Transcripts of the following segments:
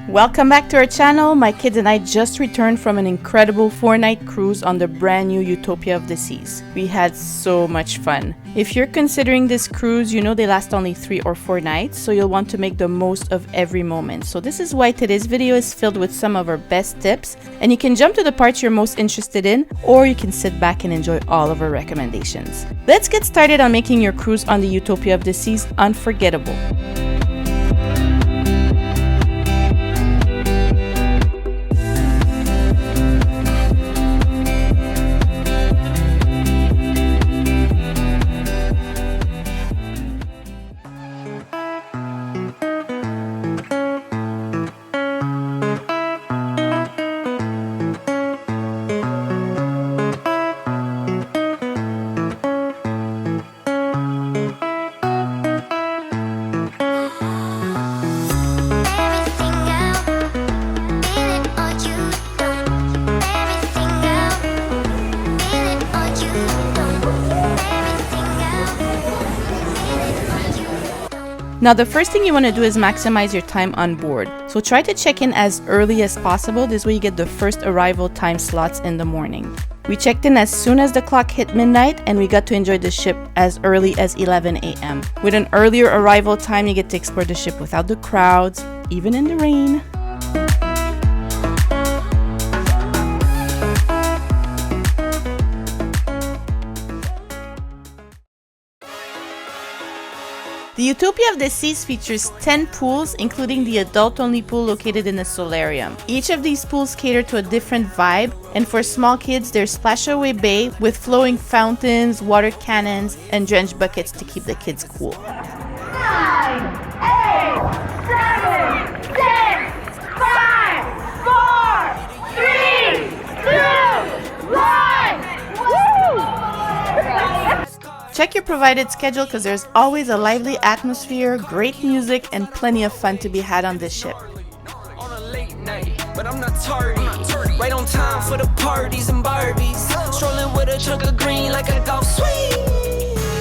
Welcome back to our channel. My kids and I just returned from an incredible 4-night cruise on the brand new Utopia of the Seas. We had so much fun. If you're considering this cruise, you know they last only 3 or 4 nights, so you'll want to make the most of every moment. So this is why today's video is filled with some of our best tips, and you can jump to the parts you're most interested in, or you can sit back and enjoy all of our recommendations. Let's get started on making your cruise on the Utopia of the Seas unforgettable. Now the first thing you want to do is maximize your time on board. So try to check in as early as possible. This way you get the first arrival time slots in the morning. We checked in as soon as the clock hit midnight, and we got to enjoy the ship as early as 11 a.m. With an earlier arrival time, you get to explore the ship without the crowds, even in the rain. The Utopia of the Seas features 10 pools, including the adult-only pool located in the Solarium. Each of these pools cater to a different vibe, and for small kids, there's Splash-Away Bay with flowing fountains, water cannons, and drench buckets to keep the kids cool. 9, 8, 7, 6, 5, 4, 3, 2, 1. Woo! Check your provided schedule because there's always a lively atmosphere, great music, and plenty of fun to be had on this ship. On a late night, but I'm not tardy. Right on time for the parties and Barbies. Strolling with a chunk of green like a golf swing.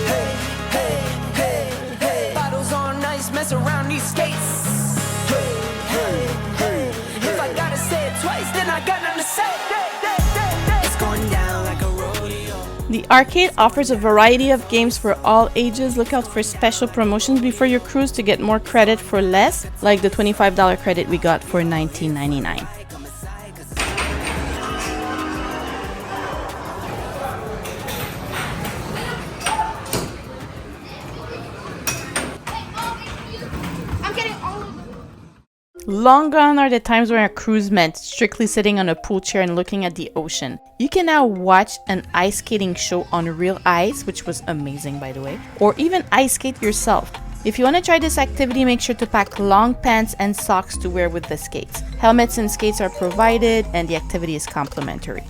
Hey, hey, hey, hey. Bottles on ice, mess around these skates. Hey, hey, hey. If I gotta say it twice, then I got nothing to say. It's going down like a rodeo. The arcade offers a variety of games for all ages. Look out for special promotions before your cruise to get more credit for less, like the $25 credit we got for $19.99. Long gone are the times when a cruise meant strictly sitting on a pool chair and looking at the ocean. You can now watch an ice skating show on real ice, which was amazing by the way, or even ice skate yourself. If you want to try this activity, make sure to pack long pants and socks to wear with the skates. Helmets and skates are provided, and the activity is complimentary.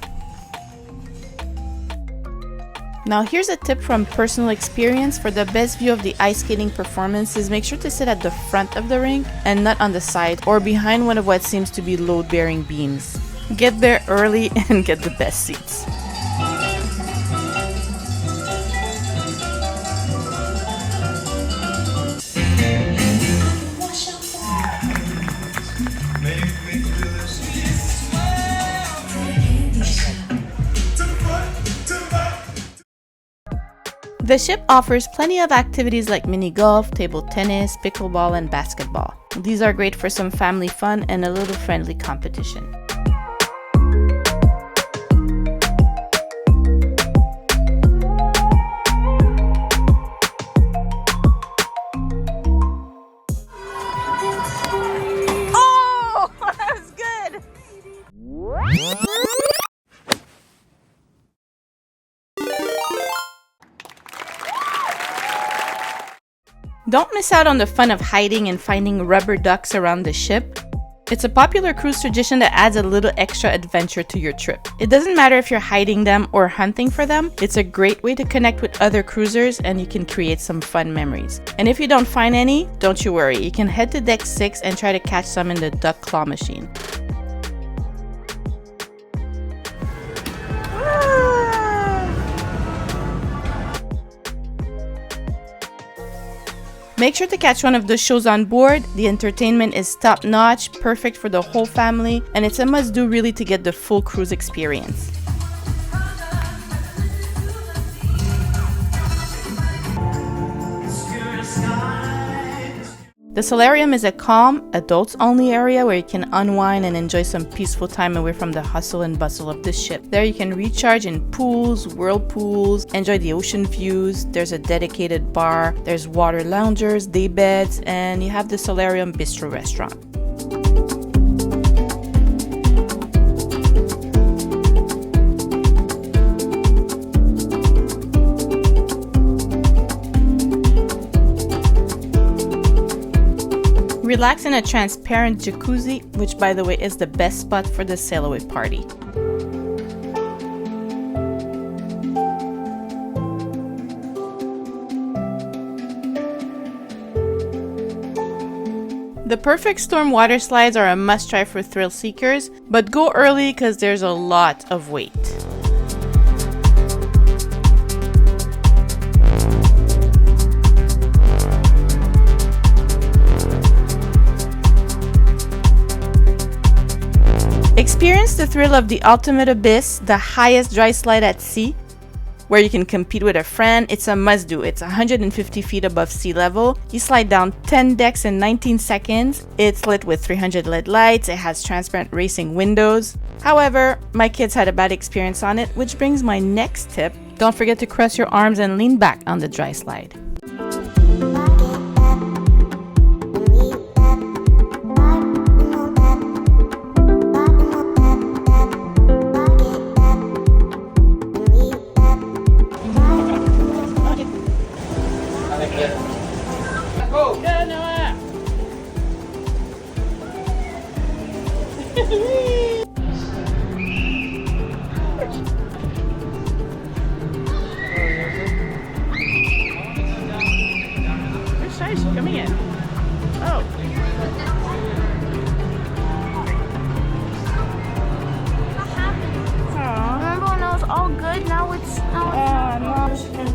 Now here's a tip from personal experience. For the best view of the ice skating performances, make sure to sit at the front of the rink and not on the side or behind one of what seems to be load-bearing beams. Get there early and get the best seats. The ship offers plenty of activities like mini-golf, table tennis, pickleball, and basketball. These are great for some family fun and a little friendly competition. Oh, that was good! Don't miss out on the fun of hiding and finding rubber ducks around the ship. It's a popular cruise tradition that adds a little extra adventure to your trip. It doesn't matter if you're hiding them or hunting for them. It's a great way to connect with other cruisers, and you can create some fun memories. And if you don't find any, don't you worry. You can head to deck 6 and try to catch some in the duck claw machine. Make sure to catch one of the shows on board. The entertainment is top-notch, perfect for the whole family, and it's a must-do really to get the full cruise experience. The Solarium is a calm, adults-only area where you can unwind and enjoy some peaceful time away from the hustle and bustle of the ship. There you can recharge in pools, whirlpools, enjoy the ocean views. There's a dedicated bar, there's water loungers, day beds, and you have the Solarium Bistro restaurant. Relax in a transparent jacuzzi, which by the way is the best spot for the sail away party. The Perfect Storm water slides are a must-try for thrill seekers, but go early because there's a lot of wait. Experience the thrill of the ultimate abyss, the highest dry slide at sea, where you can compete with a friend. It's a must-do. It's 150 feet above sea level. You slide down 10 decks in 19 seconds. It's lit with 300 LED lights. It has transparent racing windows. However, my kids had a bad experience on it, which brings my next tip. Don't forget to cross your arms and lean back on the dry slide. Coming in. Oh. What happened? Remember when it was all good? Now it's non.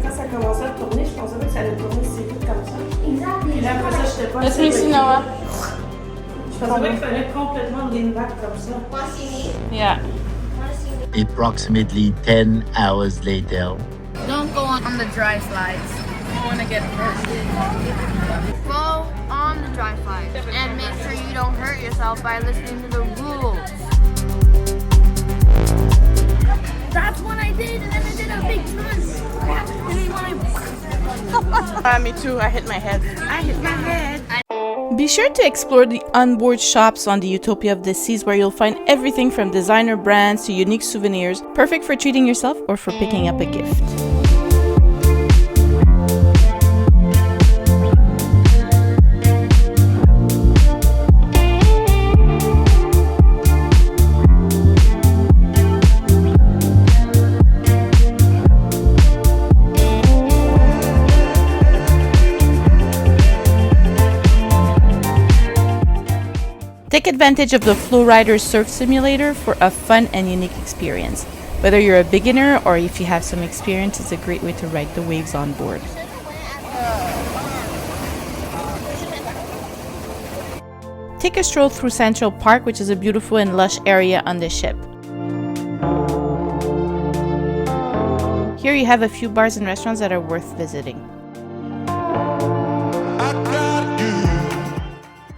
Quand ça commençait à tourner, je pensais que ça allait tourner si vite comme ça. Exactly. Et là, après ça, je n'étais pas Let's see Noah. Je pensais qu'il fallait complètement lean back comme ça. Want to see me? Yeah. Want to see me? Approximately 10 hours later. Don't go on the dry slides. You want to get hurt. Go on the dry slides and make sure you don't hurt yourself by listening to the rules. That's what I did, and then I did a big twist. Me too. I hit my head. Be sure to explore the onboard shops on the Utopia of the Seas, where you'll find everything from designer brands to unique souvenirs, perfect for treating yourself or for picking up a gift. Take advantage of the Flowrider Surf Simulator for a fun and unique experience. Whether you're a beginner or if you have some experience, it's a great way to ride the waves on board. Take a stroll through Central Park, which is a beautiful and lush area on the ship. Here you have a few bars and restaurants that are worth visiting.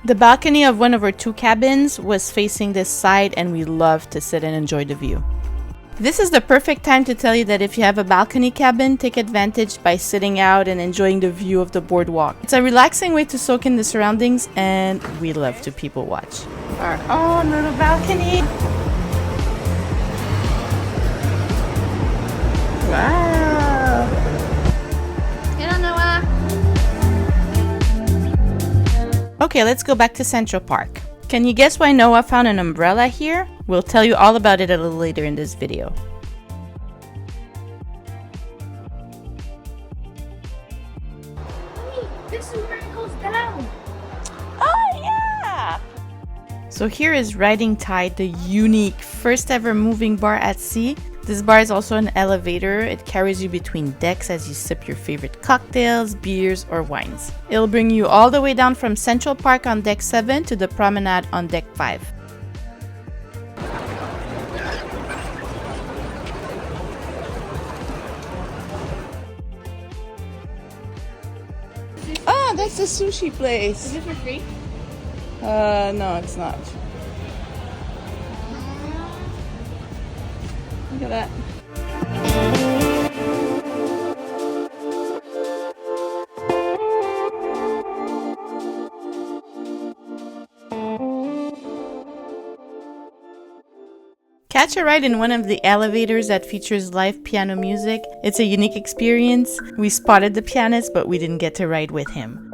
The balcony of one of our two cabins was facing this side, and we loved to sit and enjoy the view. This is the perfect time to tell you that if you have a balcony cabin, take advantage by sitting out and enjoying the view of the boardwalk. It's a relaxing way to soak in the surroundings, and we love to people watch. Our own little balcony. Wow. Okay, let's go back to Central Park. Can you guess why Noah found an umbrella here? We'll tell you all about it a little later in this video. Hey, this is where it goes down. Oh yeah! So here is Riding Tide, the unique first ever moving bar at sea This bar is also an elevator. It carries you between decks as you sip your favorite cocktails, beers, or wines. It'll bring you all the way down from Central Park on deck 7 to the promenade on deck 5. Ah, that's the sushi place. Is it for free? No, it's not. Look at that. Catch a ride in one of the elevators that features live piano music. It's a unique experience. We spotted the pianist, but we didn't get to ride with him.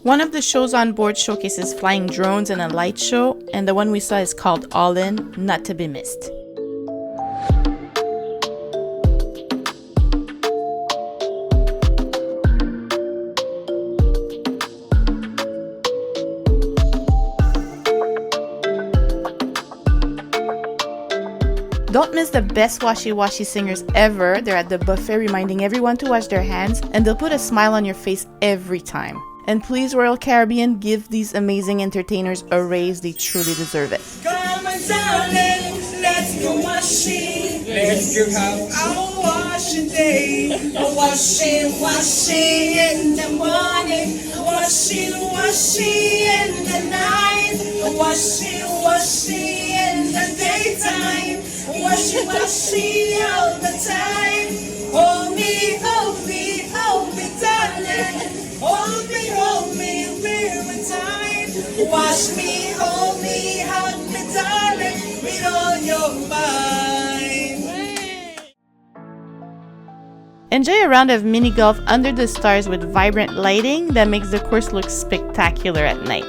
One of the shows on board showcases flying drones and a light show, and the one we saw is called All In, not to be missed. Don't miss the best Washy-washy singers ever. They're at the buffet reminding everyone to wash their hands, and they'll put a smile on your face every time. And please, Royal Caribbean, give these amazing entertainers a raise. They truly deserve it. Come on, darling, let's go washing. Let's go have our washing day. Washing, washing in the morning. Washing, washing in the night. Washing, washing in the daytime. Washing, washing all the time. Hold me, hold me, hold me, darling. Hold me, we're time. Wash me, hold me, hug me, darling, with all your mind. Enjoy a round of mini golf under the stars with vibrant lighting that makes the course look spectacular at night.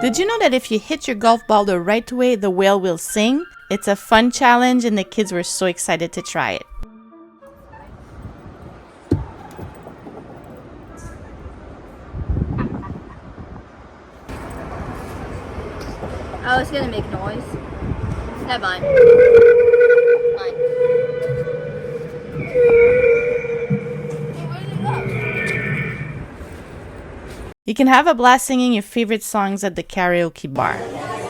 Did you know that if you hit your golf ball the right way, the whale will sing? It's a fun challenge and the kids were so excited to try it. Oh, it's gonna make noise. Never mind. Fine. Hey, where did it go? You can have a blast singing your favorite songs at the karaoke bar.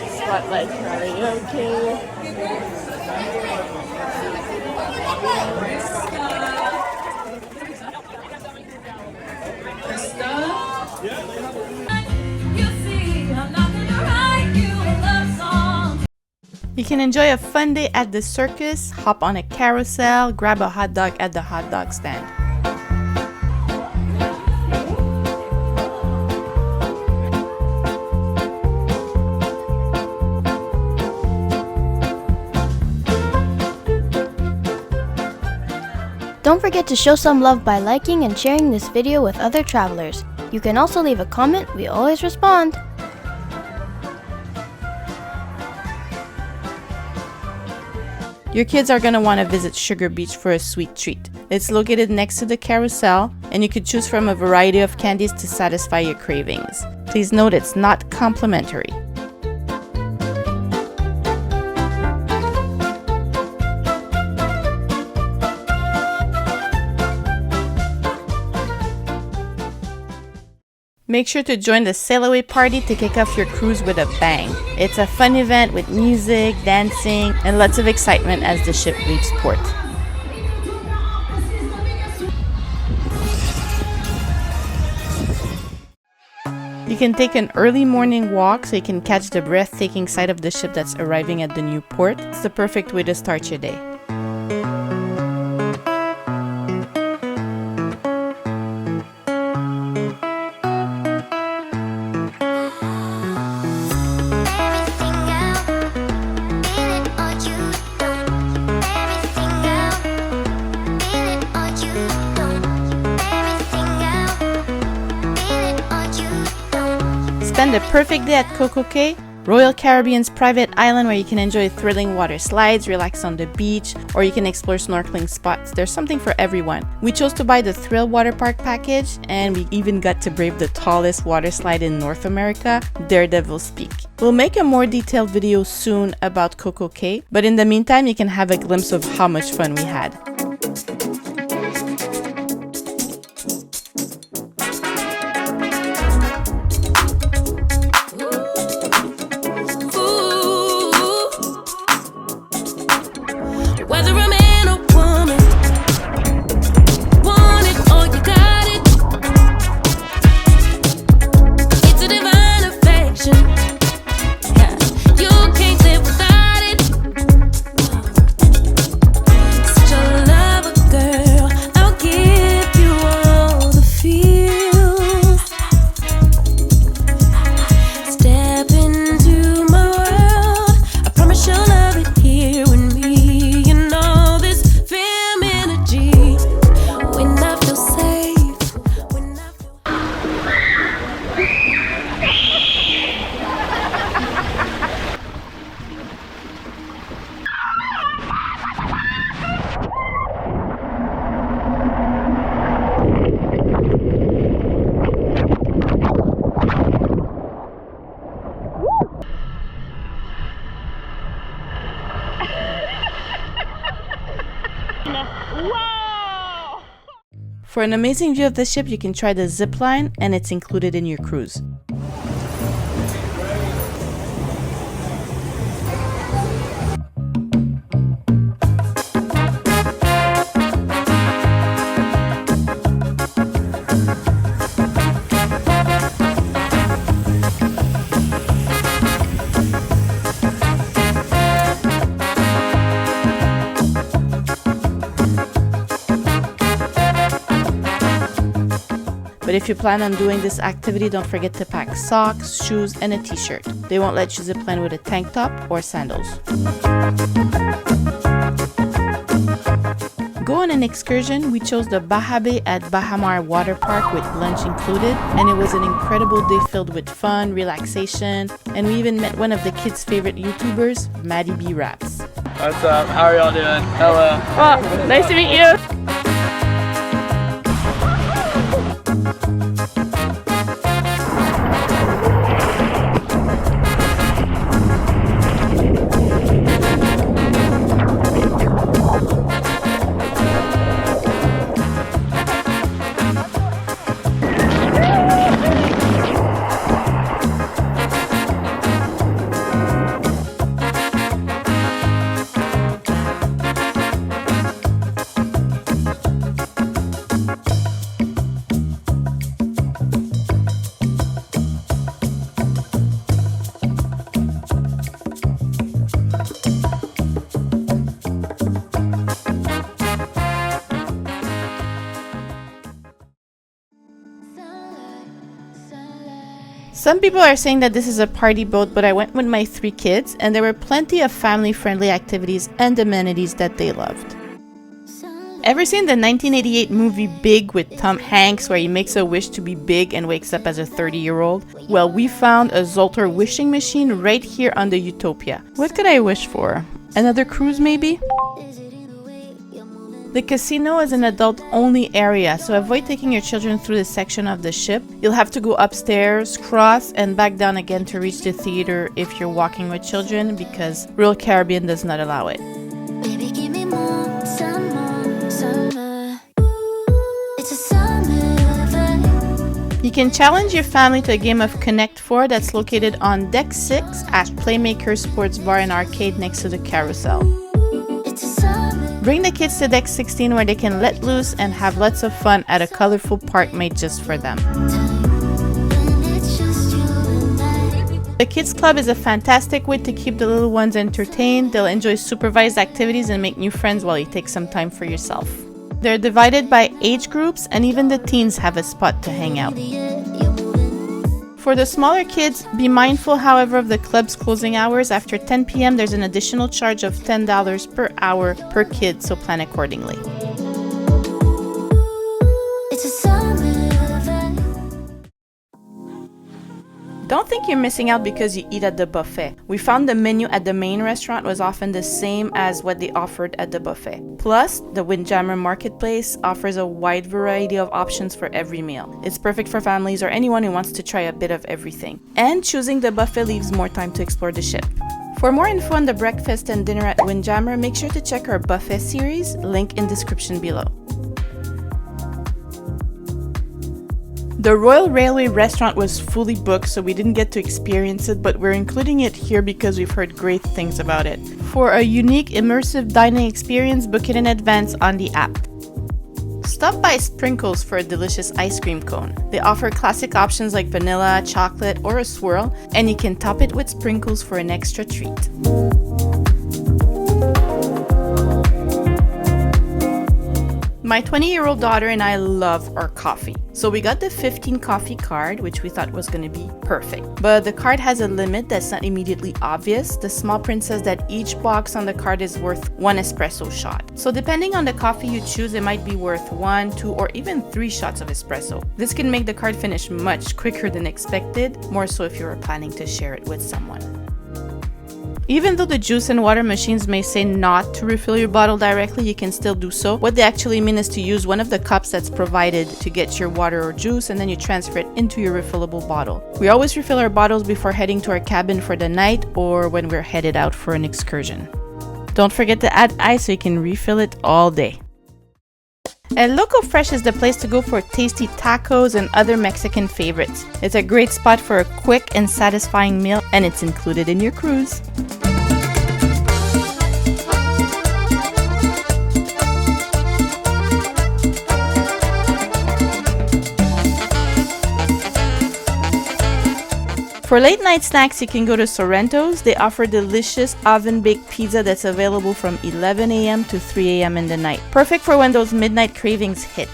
Spotlight karaoke. You can enjoy a fun day at the circus, hop on a carousel, grab a hot dog at the hot dog stand. Don't forget to show some love by liking and sharing this video with other travelers. You can also leave a comment, we always respond. Your kids are going to want to visit Sugar Beach for a sweet treat. It's located next to the carousel, and you could choose from a variety of candies to satisfy your cravings. Please note it's not complimentary. Make sure to join the sail away party to kick off your cruise with a bang. It's a fun event with music, dancing, and lots of excitement as the ship leaves port. You can take an early morning walk so you can catch the breathtaking sight of the ship that's arriving at the new port. It's the perfect way to start your day. spend a perfect day at Coco Cay, Royal Caribbean's private island where you can enjoy thrilling water slides, relax on the beach, or you can explore snorkeling spots. There's something for everyone. We chose to buy the Thrill Water Park package, and we even got to brave the tallest water slide in North America, Daredevils Peak. We'll make a more detailed video soon about Coco Cay, but in the meantime, you can have a glimpse of how much fun we had. For an amazing view of the ship, you can try the Zipline, and it's included in your cruise. But if you plan on doing this activity, don't forget to pack socks, shoes, and a t-shirt. They won't let you zipline with a tank top or sandals. Go on an excursion. We chose the Baha Bay at Bahamar Water Park with lunch included, and it was an incredible day filled with fun, relaxation, and we even met one of the kids' favorite YouTubers, Maddie B. Raps. What's up? How are y'all doing? Hello. Oh, nice to meet you. Some people are saying that this is a party boat, but I went with my 3 kids, and there were plenty of family-friendly activities and amenities that they loved. Ever seen the 1988 movie Big with Tom Hanks, where he makes a wish to be big and wakes up as a 30-year-old? Well, we found a Zoltar wishing machine right here on the Utopia. What could I wish for? Another cruise, maybe? The casino is an adult-only area, so avoid taking your children through this section of the ship. You'll have to go upstairs, cross, and back down again to reach the theater if you're walking with children, because Royal Caribbean does not allow it. Baby, give me more, some more, summer. It's a summer vibe. You can challenge your family to a game of Connect 4 that's located on Deck 6 at Playmaker Sports Bar and Arcade next to the Carousel. It's a summer. Bring the kids to Deck 16 where they can let loose and have lots of fun at a colorful park made just for them. The Kids Club is a fantastic way to keep the little ones entertained. They'll enjoy supervised activities and make new friends while you take some time for yourself. They're divided by age groups, and even the teens have a spot to hang out. For the smaller kids, be mindful, however, of the club's closing hours. After 10 p.m., there's an additional charge of $10 per hour per kid, so plan accordingly. Don't think you're missing out because you eat at the buffet. We found the menu at the main restaurant was often the same as what they offered at the buffet. Plus, the Windjammer marketplace offers a wide variety of options for every meal. It's perfect for families or anyone who wants to try a bit of everything. And choosing the buffet leaves more time to explore the ship. For more info on the breakfast and dinner at Windjammer, make sure to check our buffet series, link in description below. The Royal Railway restaurant was fully booked, so we didn't get to experience it, but we're including it here because we've heard great things about it. For a unique, immersive dining experience, book it in advance on the app. Stop by Sprinkles for a delicious ice cream cone. They offer classic options like vanilla, chocolate, or a swirl, and you can top it with sprinkles for an extra treat. My 20-year-old daughter and I love our coffee. So we got the 15 coffee card, which we thought was going to be perfect. But the card has a limit that's not immediately obvious. The small print says that each box on the card is worth 1 espresso shot. So depending on the coffee you choose, it might be worth 1, 2, or even 3 shots of espresso. This can make the card finish much quicker than expected, more so if you were planning to share it with someone. Even though the juice and water machines may say not to refill your bottle directly, you can still do so. What they actually mean is to use one of the cups that's provided to get your water or juice, and then you transfer it into your refillable bottle. We always refill our bottles before heading to our cabin for the night or when we're headed out for an excursion. Don't forget to add ice so you can refill it all day. El Loco Fresh is the place to go for tasty tacos and other Mexican favorites. It's a great spot for a quick and satisfying meal, and it's included in your cruise. For late night snacks, you can go to Sorrento's. They offer delicious oven-baked pizza that's available from 11 a.m. to 3 a.m. in the night. Perfect for when those midnight cravings hit.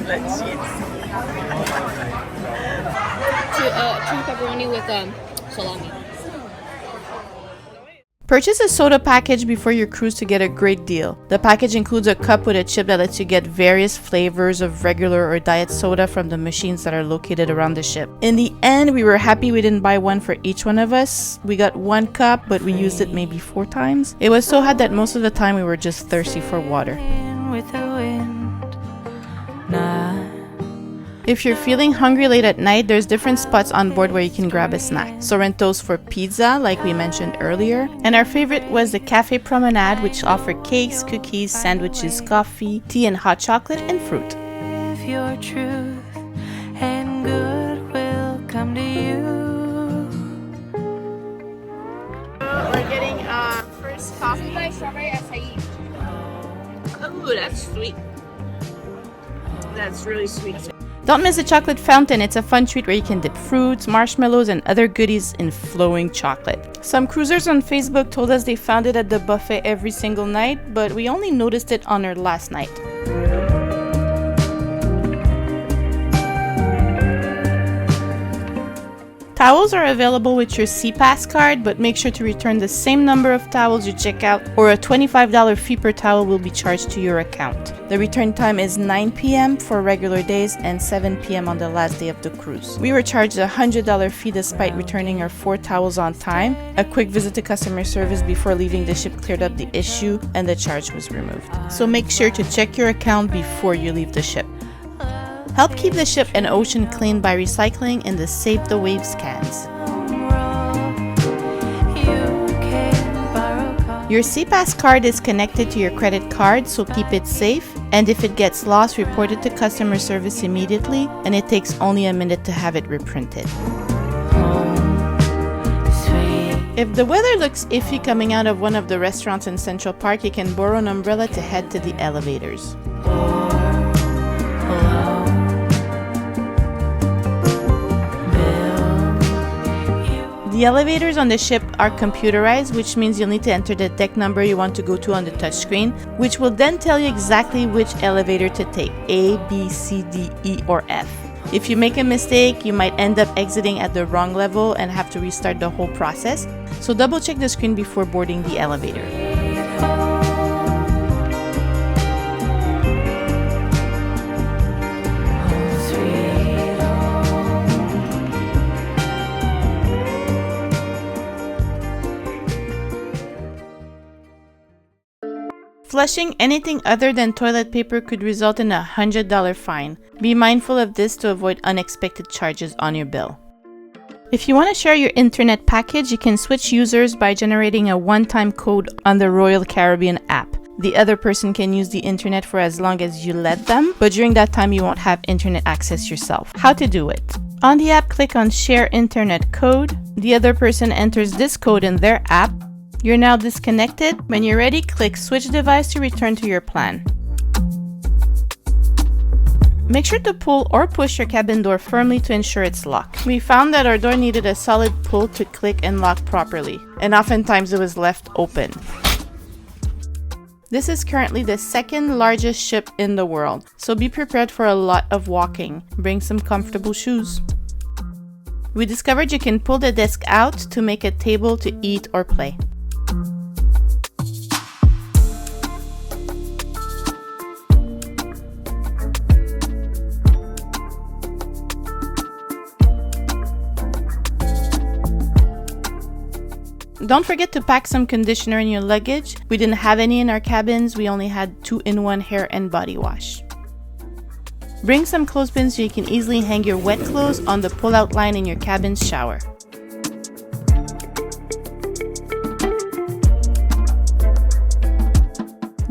Let's see it. Two pepperoni with salami. Purchase a soda package before your cruise to get a great deal. The package includes a cup with a chip that lets you get various flavors of regular or diet soda from the machines that are located around the ship. In the end, we were happy we didn't buy one for each one of us. We got 1 cup, but we used it maybe 4 times. It was so hot that most of the time we were just thirsty for water. If you're feeling hungry late at night, there's different spots on board where you can grab a snack. Sorrento's for pizza, like we mentioned earlier. And our favorite was the Cafe Promenade, which offered cakes, cookies, sandwiches, coffee, tea, and hot chocolate and fruit. Your truth and good will come to you. We're getting first coffee by strawberry acai. Oh, that's sweet. That's really sweet. Don't miss the chocolate fountain. It's a fun treat where you can dip fruits, marshmallows, and other goodies in flowing chocolate. Some cruisers on Facebook told us they found it at the buffet every single night, but we only noticed it on our last night. Towels are available with your SeaPass card, but make sure to return the same number of towels you check out, or a $25 fee per towel will be charged to your account. The return time is 9 p.m. for regular days and 7 p.m. on the last day of the cruise. We were charged a $100 fee despite returning our 4 towels on time. A quick visit to customer service before leaving the ship cleared up the issue, and the charge was removed. So make sure to check your account before you leave the ship. Help keep the ship and ocean clean by recycling in the Save the Waves cans. Your SeaPass card is connected to your credit card, so keep it safe. And if it gets lost, report it to customer service immediately, and it takes only a minute to have it reprinted. If the weather looks iffy coming out of one of the restaurants in Central Park, you can borrow an umbrella to head to the elevators. The elevators on the ship are computerized, which means you'll need to enter the deck number you want to go to on the touchscreen, which will then tell you exactly which elevator to take, A, B, C, D, E, or F. If you make a mistake, you might end up exiting at the wrong level and have to restart the whole process, so double check the screen before boarding the elevator. Flushing anything other than toilet paper could result in a $100 fine. Be mindful of this to avoid unexpected charges on your bill. If you want to share your internet package, you can switch users by generating a one-time code on the Royal Caribbean app. The other person can use the internet for as long as you let them, but during that time you won't have internet access yourself. How to do it? On the app, click on Share Internet Code. The other person enters this code in their app. You're now disconnected. When you're ready, click Switch Device to return to your plan. Make sure to pull or push your cabin door firmly to ensure it's locked. We found that our door needed a solid pull to click and lock properly, and oftentimes it was left open. This is currently the second largest ship in the world, so be prepared for a lot of walking. Bring some comfortable shoes. We discovered you can pull the desk out to make a table to eat or play. Don't forget to pack some conditioner in your luggage. We didn't have any in our cabins, we only had 2-in-1 hair and body wash. Bring some clothespins so you can easily hang your wet clothes on the pull-out line in your cabin's shower.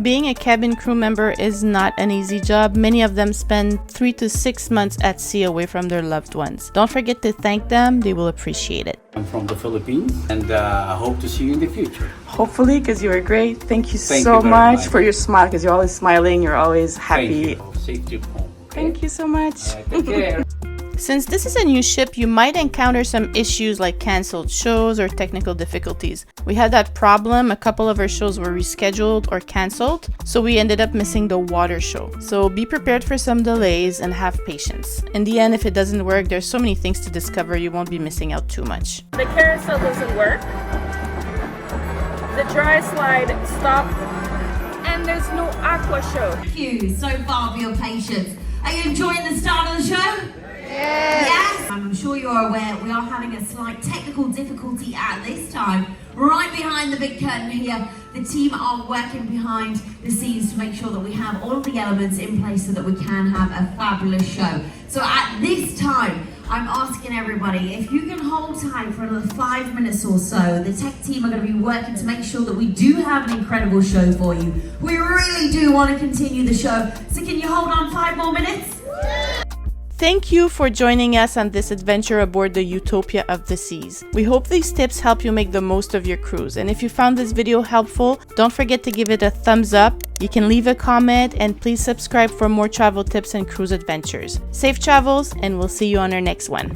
Being a cabin crew member is not an easy job. Many of them spend 3 to 6 months at sea away from their loved ones. Don't forget to thank them, they will appreciate it. I'm from the Philippines, and I hope to see you in the future. Hopefully, because you were great. Thank you Thank so you very much much. for your smile, because you're always smiling, you're always happy. Thank you. Safe trip home. Okay? Thank you so much. Take care. Since this is a new ship, you might encounter some issues like canceled shows or technical difficulties. We had that problem. A couple of our shows were rescheduled or canceled, so we ended up missing the water show. So be prepared for some delays and have patience. In the end, if it doesn't work, there's so many things to discover, you won't be missing out too much. The carousel doesn't work. The dry slide stopped. And there's no aqua show. Thank you so far for your patience. Are you enjoying the start of the show? Yes. I'm sure you're aware we are having a slight technical difficulty at this time. Right behind the big curtain here, the team are working behind the scenes to make sure that we have all of the elements in place so that we can have a fabulous show. So at this time, I'm asking everybody, if you can hold tight for another 5 minutes or so, the tech team are going to be working to make sure that we do have an incredible show for you. We really do want to continue the show, so can you hold on 5 more minutes? Thank you for joining us on this adventure aboard the Utopia of the Seas. We hope these tips help you make the most of your cruise. And if you found this video helpful, don't forget to give it a thumbs up. You can leave a comment and please subscribe for more travel tips and cruise adventures. Safe travels, and we'll see you on our next one.